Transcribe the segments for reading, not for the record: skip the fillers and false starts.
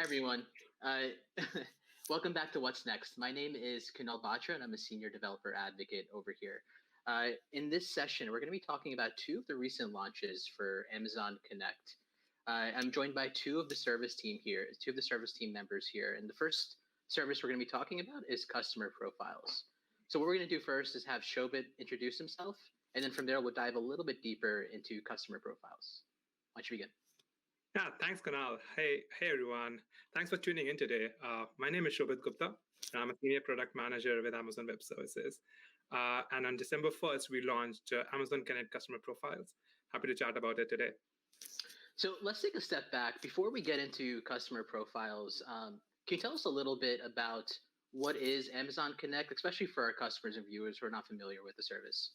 Everyone. Welcome back to What's Next. My name is Kunal Batra, and I'm a senior developer advocate over here. In this session, we're going to be talking about two of the recent launches for Amazon Connect. I'm joined by two of the service team members here. And the first service we're going to be talking about is customer profiles. So what we're going to do first is have Shobit introduce himself, and then from there, we'll dive a little bit deeper into customer profiles. Why don't you begin? Yeah, thanks, Kunal. Hey, everyone. Thanks for tuning in today. My name is Shobit Gupta, and I'm a senior product manager with Amazon Web Services. And on December 1st, we launched Amazon Connect Customer Profiles. Happy to chat about it today. So let's take a step back. Before we get into customer profiles, can you tell us a little bit about what is Amazon Connect, especially for our customers and viewers who are not familiar with the service?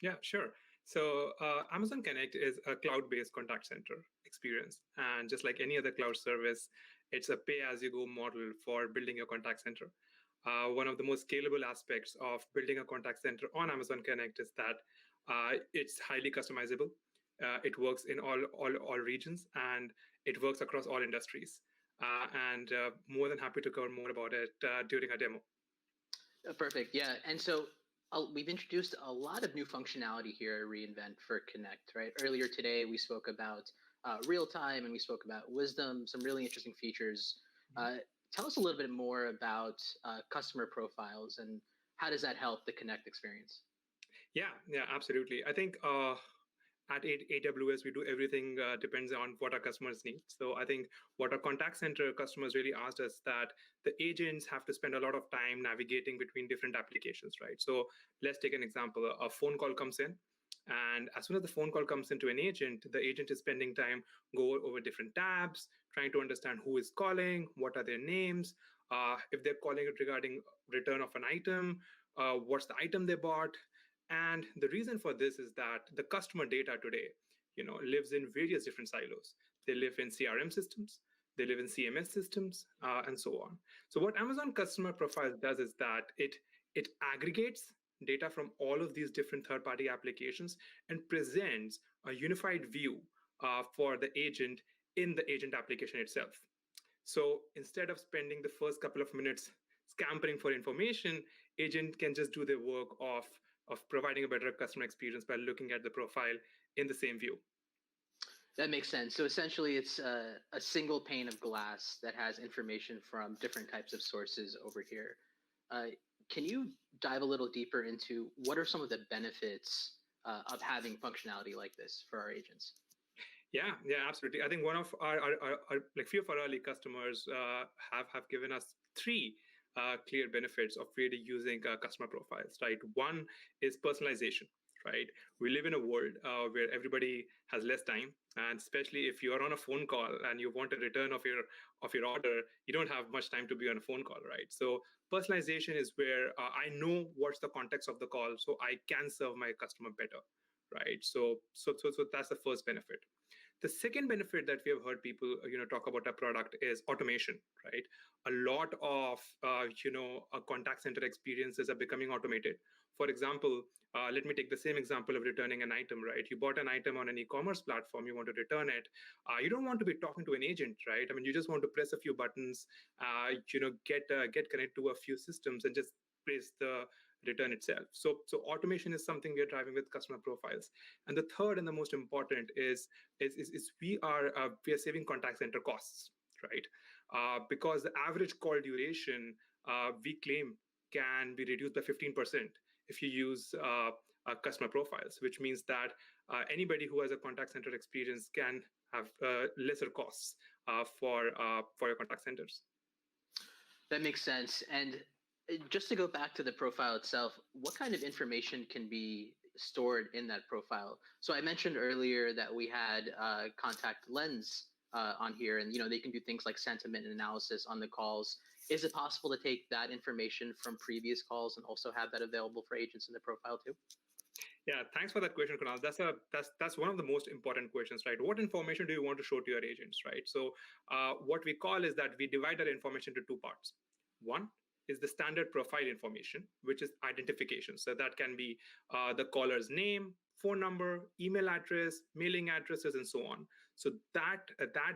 Yeah, sure. So Amazon Connect is a cloud-based contact center experience. And just like any other cloud service, it's a pay-as-you-go model for building your contact center. One of the most scalable aspects of building a contact center on Amazon Connect is that it's highly customizable. It works in all regions, and it works across all industries. And more than happy to cover more about it during our demo. Perfect. Yeah. And so we've introduced a lot of new functionality here at reInvent for Connect, right? Earlier today, we spoke about real time and we spoke about wisdom, some really interesting features. Tell us a little bit more about customer profiles and how does that help the Connect experience? Yeah, absolutely. I think at AWS, we do everything depends on what our customers need. So I think what our contact center customers really asked us that the agents have to spend a lot of time navigating between different applications, right? So let's take an example. A phone call comes in, and as soon as the phone call comes into an agent, the agent is spending time going over different tabs, trying to understand who is calling, what are their names, if they're calling it regarding return of an item, what's the item they bought. And the reason for this is that the customer data today, lives in various different silos. They live in CRM systems, they live in CMS systems, and so on. So what Amazon Customer Profiles does is that it aggregates data from all of these different third-party applications and presents a unified view for the agent in the agent application itself. So instead of spending the first couple of minutes scampering for information, agent can just do their work of providing a better customer experience by looking at the profile in the same view. That makes sense. So essentially, it's a single pane of glass that has information from different types of sources over here. Can you dive a little deeper into what are some of the benefits of having functionality like this for our agents? Yeah, absolutely. I think one of our few of our early customers have given us three clear benefits of really using customer profiles, right? One is personalization, right? We live in a world where everybody has less time, and especially if you're on a phone call and you want a return of your order, you don't have much time to be on a phone call, right? So personalization is where I know what's the context of the call, so I can serve my customer better, right? So that's the first benefit. The second benefit that we have heard people talk about our product is automation, right? A lot of contact center experiences are becoming automated. For example, let me take the same example of returning an item, right? You bought an item on an e-commerce platform, you want to return it. You don't want to be talking to an agent, right? I mean, you just want to press a few buttons, get connected to a few systems and just place the return itself. So automation is something we are driving with customer profiles. And the third and the most important is we are saving contact center costs, right? Because the average call duration we claim can be reduced by 15% if you use customer profiles, which means that anybody who has a contact center experience can have lesser costs for your contact centers. That makes sense. And just to go back to the profile itself, what kind of information can be stored in that profile? So I mentioned earlier that we had contact lens on here, and they can do things like sentiment analysis on the calls. Is it possible to take that information from previous calls and also have that available for agents in the profile too? Yeah, thanks for that question, Kunal. That's one of the most important questions, right? What information do you want to show to your agents, right? So what we call is that we divide that information into two parts. One is the standard profile information, which is identification. So that can be the caller's name, phone number, email address, mailing addresses, and so on. So that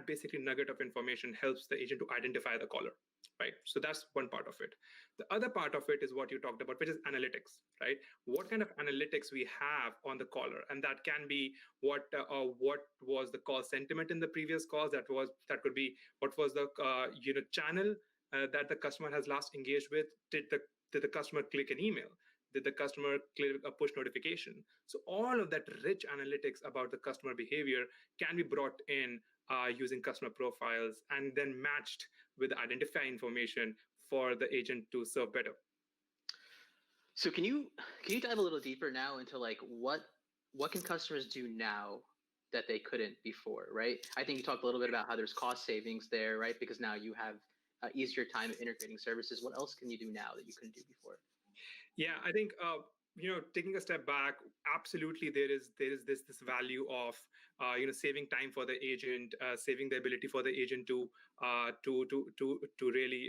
basically nugget of information helps the agent to identify the caller, right? So that's one part of it. The other part of it is what you talked about, which is analytics, right? What kind of analytics we have on the caller, and that can be what was the call sentiment in the previous calls. That could be what was the channel that the customer has last engaged with. Did the customer click an email? Did the customer click a push notification? So all of that rich analytics about the customer behavior can be brought in using customer profiles and then matched with the identify information for the agent to serve better. So can you dive a little deeper now into like what can customers do now that they couldn't before, right? I think you talked a little bit about how there's cost savings there, right? Because now you have easier time of integrating services. What else can you do now that you couldn't do before? Yeah, I think taking a step back, absolutely there is this value of saving time for the agent, saving the ability for the agent to really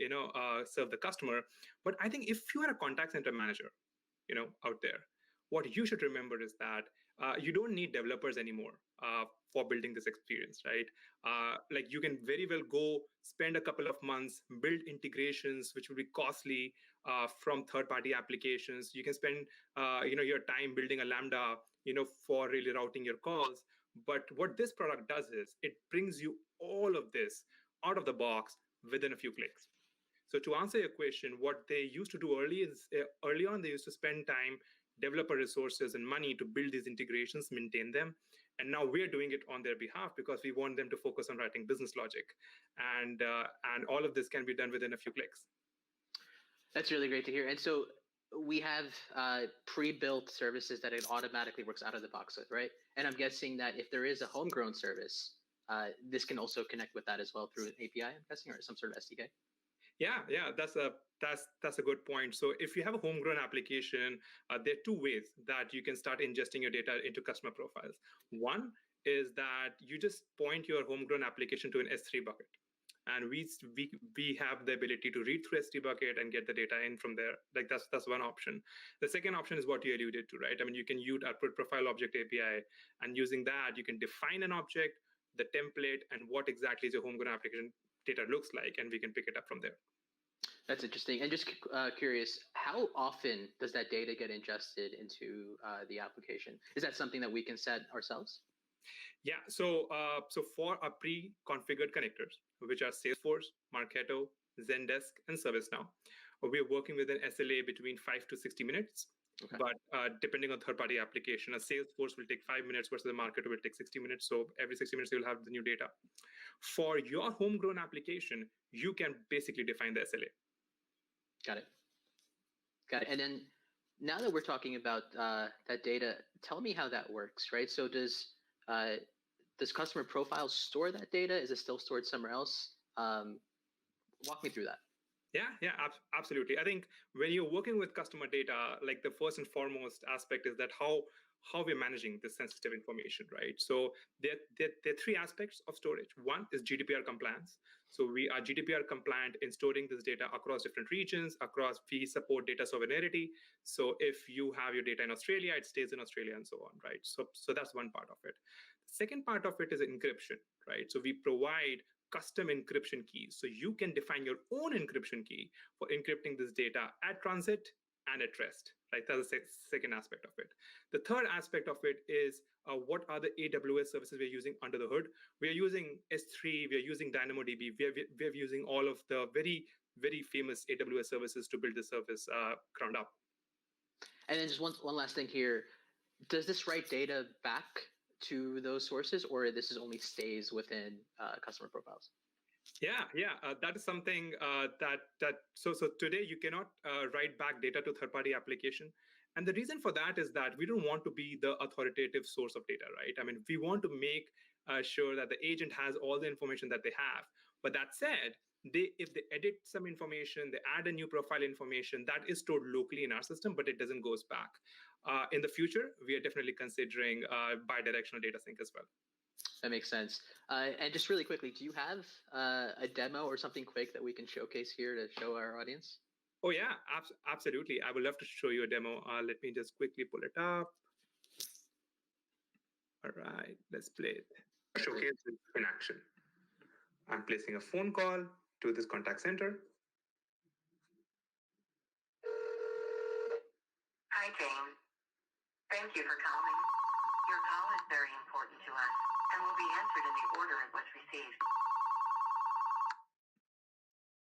serve the customer. But I think if you are a contact center manager, out there, what you should remember is that you don't need developers anymore for building this experience, right? Like you can very well go spend a couple of months, build integrations, which will be costly from third-party applications. You can spend your time building a Lambda, for really routing your calls. But what this product does is it brings you all of this out of the box within a few clicks. So to answer your question, what they used to do early on, they used to spend time, developer resources and money to build these integrations, maintain them. And now we're doing it on their behalf because we want them to focus on writing business logic. And all of this can be done within a few clicks. That's really great to hear. And so we have pre-built services that it automatically works out of the box with, right? And I'm guessing that if there is a homegrown service, this can also connect with that as well through an API, I'm guessing, or some sort of SDK. Yeah, that's a good point. So if you have a homegrown application, there are two ways that you can start ingesting your data into customer profiles. One is that you just point your homegrown application to an S3 bucket, and we have the ability to read through S3 bucket and get the data in from there. Like that's one option. The second option is what you alluded to, right? I mean, you can use our profile object API, and using that, you can define an object, the template, and what exactly is your homegrown application data looks like, and we can pick it up from there. That's interesting. And just curious, how often does that data get ingested into the application? Is that something that we can set ourselves? Yeah, so for our pre-configured connectors, which are Salesforce, Marketo, Zendesk, and ServiceNow, we're working with an SLA between 5 to 60 minutes. Okay. But depending on third-party application, a Salesforce will take 5 minutes versus a Marketo will take 60 minutes. So every 60 minutes, you'll have the new data. For your homegrown application, you can basically define the SLA. Got it. And then now that we're talking about that data, tell me how that works, right? So does customer profiles store that data? Is it still stored somewhere else? Walk me through that. Yeah, absolutely. I think when you're working with customer data, like the first and foremost aspect is that how we're managing this sensitive information, right? So there are three aspects of storage. One is GDPR compliance. So we are GDPR compliant in storing this data across different regions, we support data sovereignty. So if you have your data in Australia, it stays in Australia and so on, right? So that's one part of it. The second part of it is encryption, right? So we provide custom encryption keys. So you can define your own encryption key for encrypting this data at transit and at rest, right? That's the second aspect of it. The third aspect of it is what are the AWS services we're using under the hood? We are using S3, we are using DynamoDB, we're using all of the very, very famous AWS services to build the service ground up. And then just one last thing here. Does this write data back to those sources, or this is only stays within customer profiles? Yeah, that is something so today you cannot write back data to third-party application. And the reason for that is that we don't want to be the authoritative source of data, right? I mean, we want to make sure that the agent has all the information that they have. But that said, if they edit some information, they add a new profile information, that is stored locally in our system, but it doesn't goes back. In the future, we are definitely considering bidirectional data sync as well. That makes sense. And just really quickly, do you have a demo or something quick that we can showcase here to show our audience? Oh, yeah, absolutely. I would love to show you a demo. Let me just quickly pull it up. All right, let's play it. Showcase is in action. I'm placing a phone call to this contact center. Hi, James. Thank you for calling. Your call is very important to us and will be answered in the order it was received.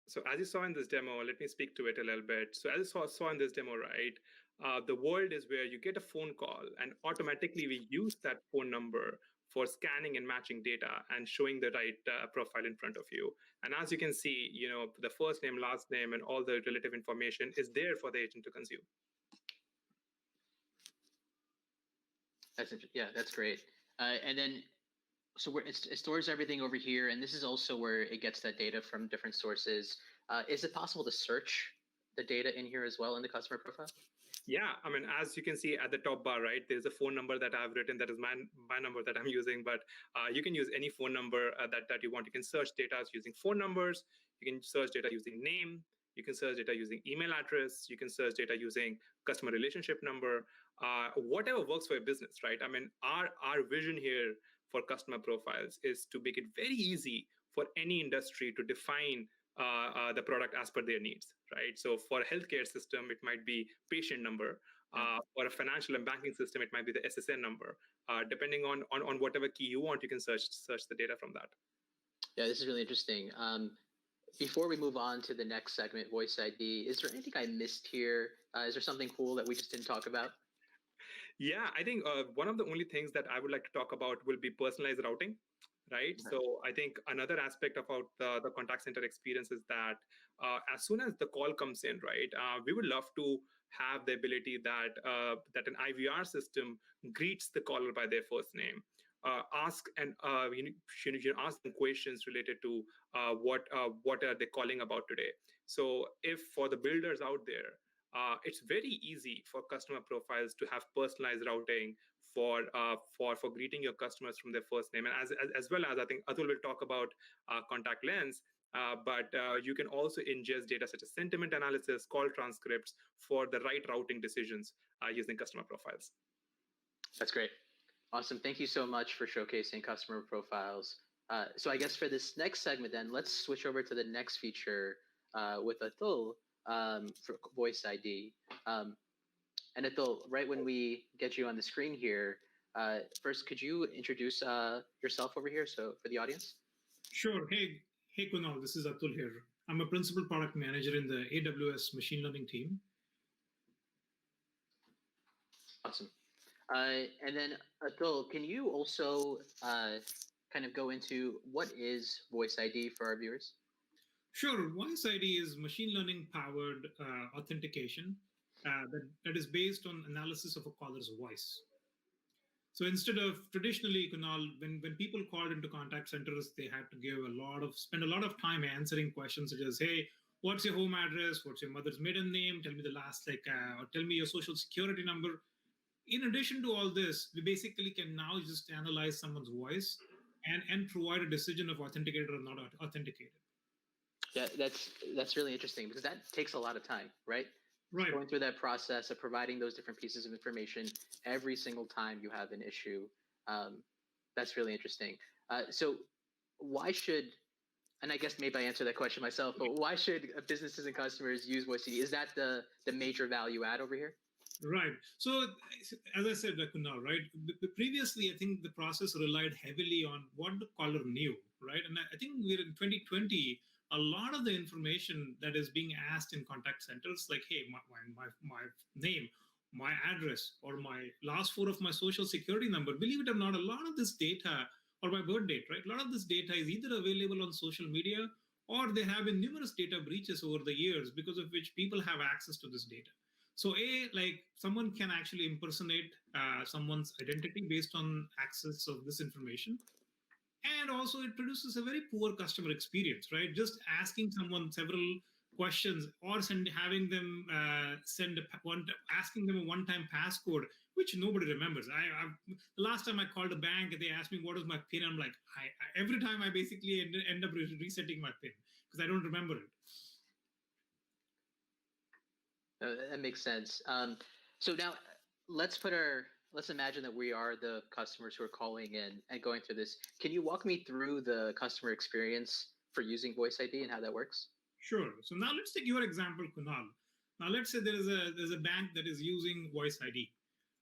So as you saw in this demo, let me speak to it a little bit. So as you saw in this demo, right, the world is where you get a phone call and automatically we use that phone number for scanning and matching data and showing the right profile in front of you. And as you can see, the first name, last name, and all the relative information is there for the agent to consume. That's great. And then, so it stores everything over here, and this is also where it gets that data from different sources. Is it possible to search the data in here as well in the customer profile? Yeah, I mean, as you can see at the top bar, right, there's a phone number that I've written that is my number that I'm using, but you can use any phone number that you want. You can search data using phone numbers. You can search data using name. You can search data using email address. You can search data using customer relationship number, whatever works for your business, right? I mean, our vision here for customer profiles is to make it very easy for any industry to define the product as per their needs, right? So for a healthcare system, it might be patient number. For a financial and banking system, it might be the SSN number. Depending on whatever key you want, you can search the data from that. Yeah, this is really interesting. Before we move on to the next segment, Voice ID, is there anything I missed here? Is there something cool that we just didn't talk about? Yeah, I think one of the only things that I would like to talk about will be personalized routing. Right. So I think another aspect about the contact center experience is that as soon as the call comes in, right, we would love to have the ability that an IVR system greets the caller by their first name, ask and ask them questions related to what are they calling about today. So if for the builders out there, it's very easy for customer profiles to have personalized routing for greeting your customers from their first name, and as well as I think Atul will talk about contact lens. But you can also ingest data such as sentiment analysis, call transcripts for the right routing decisions using customer profiles. That's great. Awesome. Thank you so much for showcasing customer profiles. So I guess for this next segment, then let's switch over to the next feature with Atul for Voice ID. And Atul, right when we get you on the screen here, first, could you introduce yourself over here so for the audience? Sure. Hey, Kunal, this is Atul here. I'm a principal product manager in the AWS machine learning team. Awesome. And then Atul, can you also kind of go into what is Voice ID for our viewers? Sure. Voice ID is machine learning powered authentication that is based on analysis of a caller's voice. So instead of traditionally, Kunal, when people called into contact centers, they had to spend a lot of time answering questions such as, hey, what's your home address? What's your mother's maiden name? Tell me the last, or tell me your social security number. In addition to all this, we basically can now just analyze someone's voice and provide a decision of authenticated or not authenticated. Yeah, that's really interesting because that takes a lot of time, right? Right. Going through that process of providing those different pieces of information every single time you have an issue. That's really interesting. So why should, and I guess maybe I answered that question myself, but why should businesses and customers use Voice ID? Is that the major value add over here? Right. So as I said, Kunal, right, previously, I think the process relied heavily on what the caller knew, right? And I think we're in 2020, a lot of the information that is being asked in contact centers, like, hey, my name, my address, or my last four of my social security number, believe it or not, a lot of this data, or my birth date, right? A lot of this data is either available on social media or there have been numerous data breaches over the years because of which people have access to this data. So like someone can actually impersonate someone's identity based on access of this information. And also it produces a very poor customer experience, right? Just asking someone several questions or having them asking them a one-time passcode, which nobody remembers. The last time I called a bank, they asked me what is my PIN. I'm like, every time I basically end up resetting my PIN because I don't remember it. That makes sense. So now let's put our let's imagine that we are the customers who are calling in and going through this. Can you walk me through the customer experience for using Voice ID and how that works? Sure. So now let's take your example, Kunal. Now let's say there's a bank that is using Voice ID,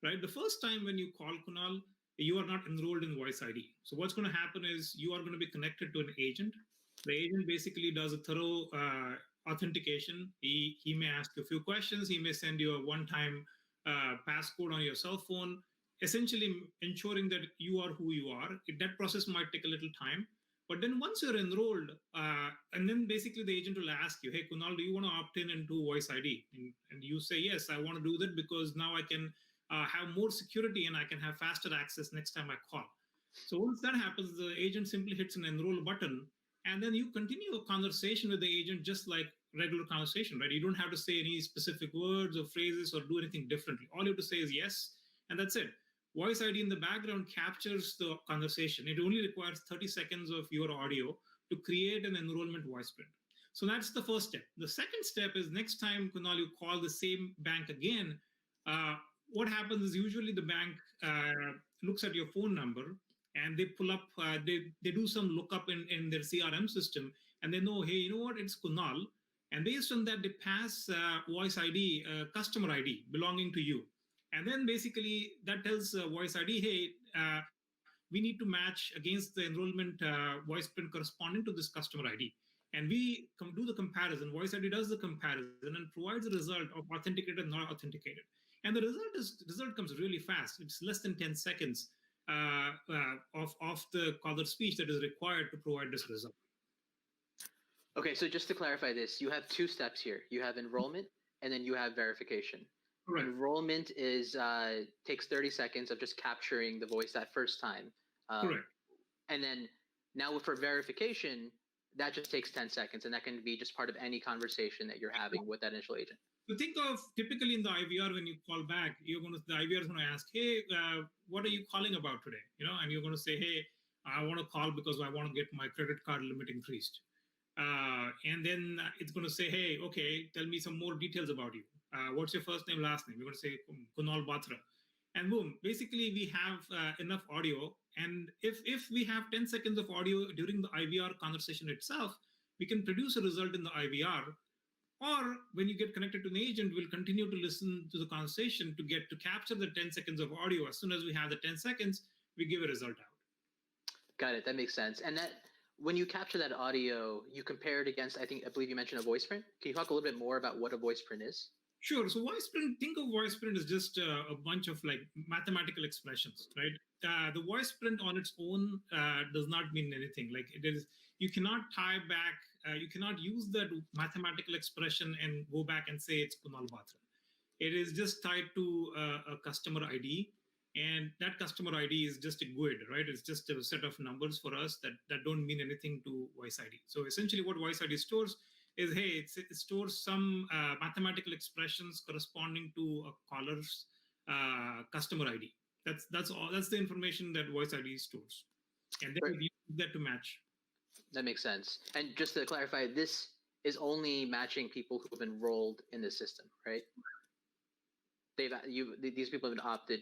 right? The first time when you call Kunal, you are not enrolled in Voice ID. So what's going to happen is you are going to be connected to an agent. The agent basically does a thorough authentication. He may ask you a few questions. He may send you a one-time passcode on your cell phone, essentially ensuring that you are who you are. That process might take a little time. But then once you're enrolled, and then basically the agent will ask you, hey, Kunal, do you want to opt in into Voice ID? And you say, yes, I want to do that because now I can have more security and I can have faster access next time I call. So once that happens, the agent simply hits an enroll button, and then you continue a conversation with the agent just like regular conversation, right? You don't have to say any specific words or phrases or do anything differently. All you have to say is yes, and that's it. Voice ID in the background captures the conversation. It only requires 30 seconds of your audio to create an enrollment voice print. So that's the first step. The second step is next time, Kunal, you call the same bank again, what happens is usually the bank looks at your phone number and they pull up, they do some lookup in their CRM system, and they know, hey, you know what, it's Kunal. And based on that, they pass Voice ID, customer ID belonging to you. And then basically that tells Voice ID, hey, we need to match against the enrollment voice print corresponding to this customer ID. And we do the comparison. Voice ID does the comparison and provides a result of authenticated and not authenticated. And the result comes really fast. It's less than 10 seconds of the caller speech that is required to provide this result. Okay, so just to clarify this, you have two steps here. You have enrollment, and then you have verification. Correct. Enrollment is takes 30 seconds of just capturing the voice that first time. Correct. And then now for verification, that just takes 10 seconds, and that can be just part of any conversation that you're having with that initial agent. So think of typically in the IVR, when you call back, the IVR is going to ask, hey, what are you calling about today? And you're going to say, hey, I want to call because I want to get my credit card limit increased. And then it's going to say, hey, okay, tell me some more details about you. What's your first name, last name? You're going to say Kunal Batra. And boom, basically we have enough audio. And if we have 10 seconds of audio during the IVR conversation itself, we can produce a result in the IVR. Or when you get connected to an agent, we'll continue to listen to the conversation to capture the 10 seconds of audio. As soon as we have the 10 seconds, we give a result out. Got it. That makes sense. And that when you capture that audio, you compare it against, I believe you mentioned a voice print. Can you talk a little bit more about what a voice print is? Sure. So voice print, think of voice print as just a bunch of like mathematical expressions, right? The voice print on its own does not mean anything. Like it is, you cannot tie back, you cannot use that mathematical expression and go back and say it's Kunal Batra. It is just tied to a customer ID. And that customer ID is just a GUID, right? It's just a set of numbers for us that don't mean anything to Voice ID. So essentially what Voice ID stores is, hey, it stores some mathematical expressions corresponding to a caller's customer ID. That's all. That's the information that Voice ID stores. And then we use that to match. That makes sense. And just to clarify, this is only matching people who have enrolled in the system, right? These people have opted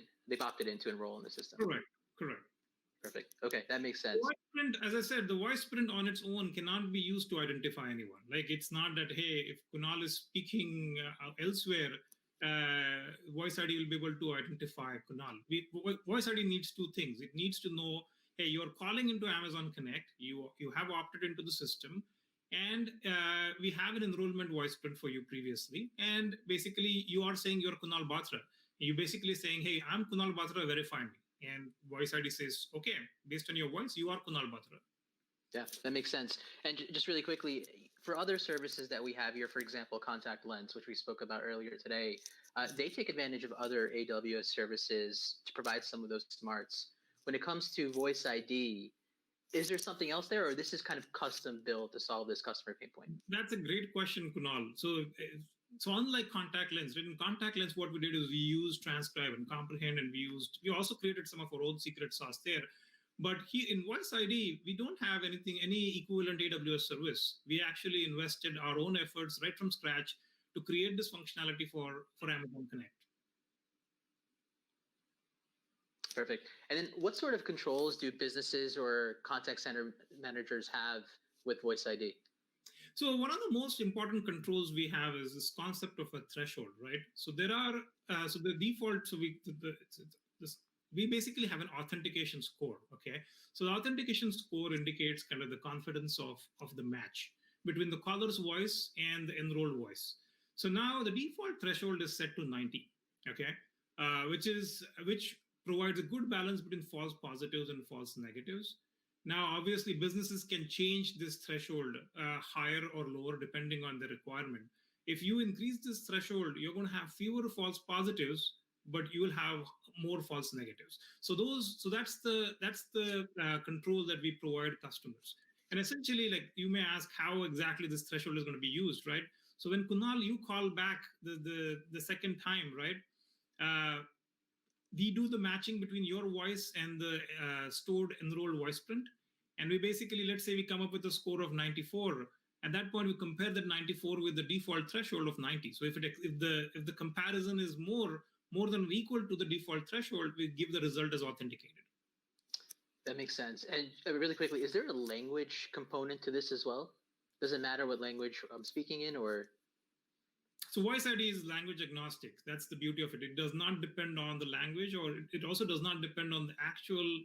in to enroll in the system. Correct. Perfect. Okay, that makes sense. Voice print, as I said, the voice print on its own cannot be used to identify anyone. Like it's not that, hey, if Kunal is speaking elsewhere, Voice ID will be able to identify Kunal. Voice ID needs two things. It needs to know, hey, you're calling into Amazon Connect. You have opted into the system. And we have an enrollment voice print for you previously. And basically, you are saying you're Kunal Batra. You're basically saying, hey, I'm Kunal Batra, verify me. And Voice ID says, okay, based on your voice, you are Kunal Batra. Yeah, that makes sense. And just really quickly, for other services that we have here, for example, Contact Lens, which we spoke about earlier today, they take advantage of other AWS services to provide some of those smarts. When it comes to Voice ID, is there something else there, or this is kind of custom built to solve this customer pain point? That's a great question, Kunal. So unlike Contact Lens, in Contact Lens, what we did is we used Transcribe and Comprehend, and we also created some of our own secret sauce there. But here in Voice ID, we don't have any equivalent AWS service. We actually invested our own efforts right from scratch to create this functionality for Amazon Connect. Perfect. And then what sort of controls do businesses or contact center managers have with Voice ID? So one of the most important controls we have is this concept of a threshold, right? So there are so the default. So this, we basically have an authentication score. Okay, so the authentication score indicates kind of the confidence of the match between the caller's voice and the enrolled voice. So now the default threshold is set to 90. Okay, which provides a good balance between false positives and false negatives. Now, obviously, businesses can change this threshold higher or lower depending on the requirement. If you increase this threshold, you're going to have fewer false positives, but you will have more false negatives. So that's the control that we provide customers. And essentially, like you may ask how exactly this threshold is going to be used, right? So when Kunal, you call back the second time, right? We do the matching between your voice and the stored enrolled voice print. And we basically, let's say we come up with a score of 94. At that point, we compare that 94 with the default threshold of 90. So if the comparison is more than or equal to the default threshold, we give the result as authenticated. That makes sense. And really quickly, is there a language component to this as well? Does it matter what language I'm speaking in, or? So Voice ID is language agnostic. That's the beauty of it. It does not depend on the language, or it also does not depend on the actual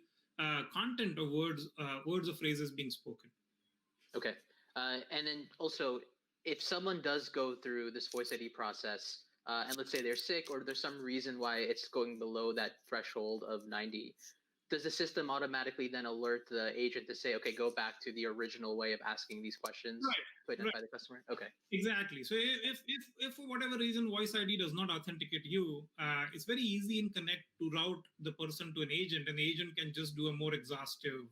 content of words or phrases being spoken. Okay. And then also, if someone does go through this Voice ID process, and let's say they're sick or there's some reason why it's going below that threshold of 90, does the system automatically then alert the agent to say, okay, go back to the original way of asking these questions to identify the customer? Okay. Exactly. So if for whatever reason Voice ID does not authenticate you, it's very easy in Connect to route the person to an agent, and the agent can just do a more exhaustive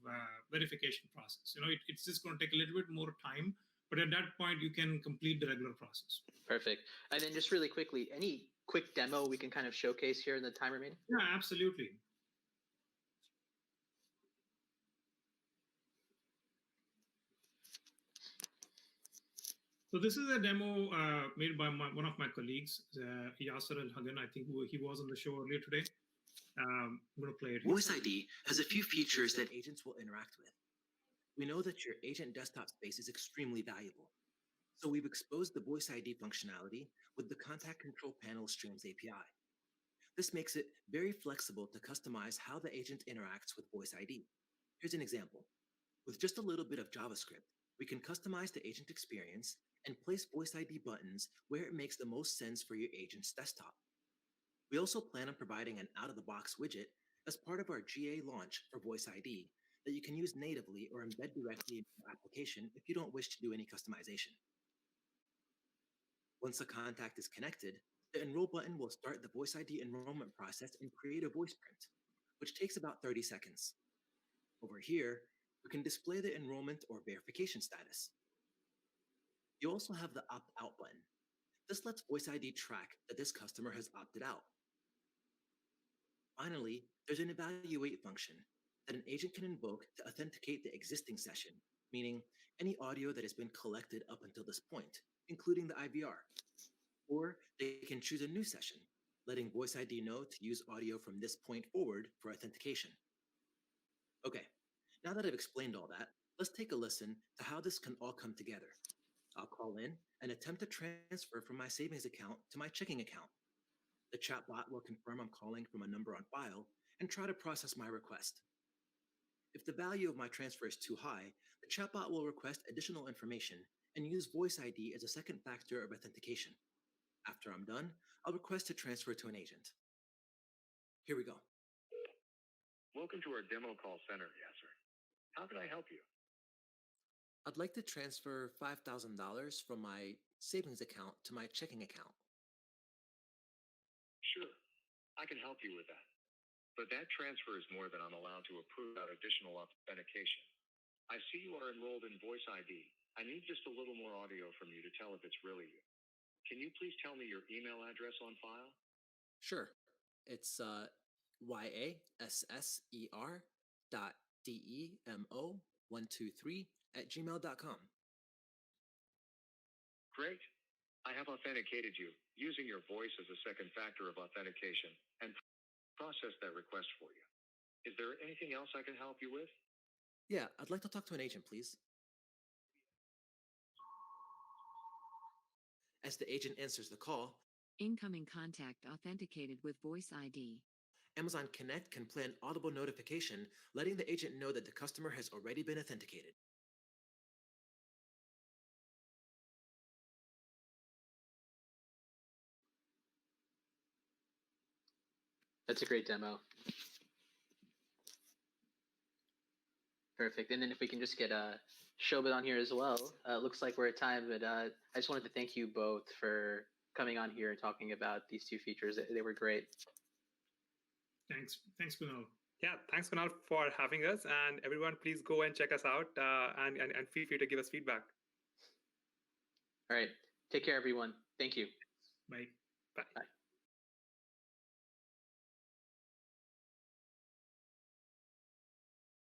verification process. It's just going to take a little bit more time, but at that point you can complete the regular process. Perfect. And then just really quickly, any quick demo we can kind of showcase here in the time remaining? Yeah, absolutely. So this is a demo made by one of my colleagues, Yasser Al-Hagan. I think he was on the show earlier today. I'm going to play it. Voice ID has a few features that agents will interact with. We know that your agent desktop space is extremely valuable. So we've exposed the Voice ID functionality with the Contact Control Panel Streams API. This makes it very flexible to customize how the agent interacts with Voice ID. Here's an example. With just a little bit of JavaScript, we can customize the agent experience and place Voice ID buttons where it makes the most sense for your agent's desktop. We also plan on providing an out-of-the-box widget as part of our GA launch for Voice ID that you can use natively or embed directly in your application if you don't wish to do any customization. Once the contact is connected, the Enroll button will start the Voice ID enrollment process and create a voice print, which takes about 30 seconds. Over here, we can display the enrollment or verification status. You also have the opt-out button. This lets Voice ID track that this customer has opted out. Finally, there's an evaluate function that an agent can invoke to authenticate the existing session, meaning any audio that has been collected up until this point, including the IVR. Or they can choose a new session, letting Voice ID know to use audio from this point forward for authentication. Okay, now that I've explained all that, let's take a listen to how this can all come together. I'll call in and attempt to transfer from my savings account to my checking account. The chatbot will confirm I'm calling from a number on file and try to process my request. If the value of my transfer is too high, the chatbot will request additional information and use Voice ID as a second factor of authentication. After I'm done, I'll request to transfer to an agent. Here we go. Welcome to our demo call center, Yasser. How can I help you? I'd like to transfer $5,000 from my savings account to my checking account. Sure, I can help you with that. But that transfer is more than I'm allowed to approve without additional authentication. I see you are enrolled in Voice ID. I need just a little more audio from you to tell if it's really you. Can you please tell me your email address on file? Sure. It's yasser.demo123@gmail.com. Great. I have authenticated you using your voice as a second factor of authentication and processed that request for you. Is there anything else I can help you with? Yeah, I'd like to talk to an agent, please. As the agent answers the call, Incoming contact authenticated with Voice ID. Amazon Connect can play an audible notification letting the agent know that the customer has already been authenticated. That's a great demo. Perfect. And then if we can just get Shobit on here as well. Looks like we're at time, but I just wanted to thank you both for coming on here and talking about these two features. They were great. Thanks, Kunal. Yeah, thanks, Kunal, for having us. And everyone, please go and check us out and feel free to give us feedback. All right. Take care, everyone. Thank you. Bye. Bye. Bye.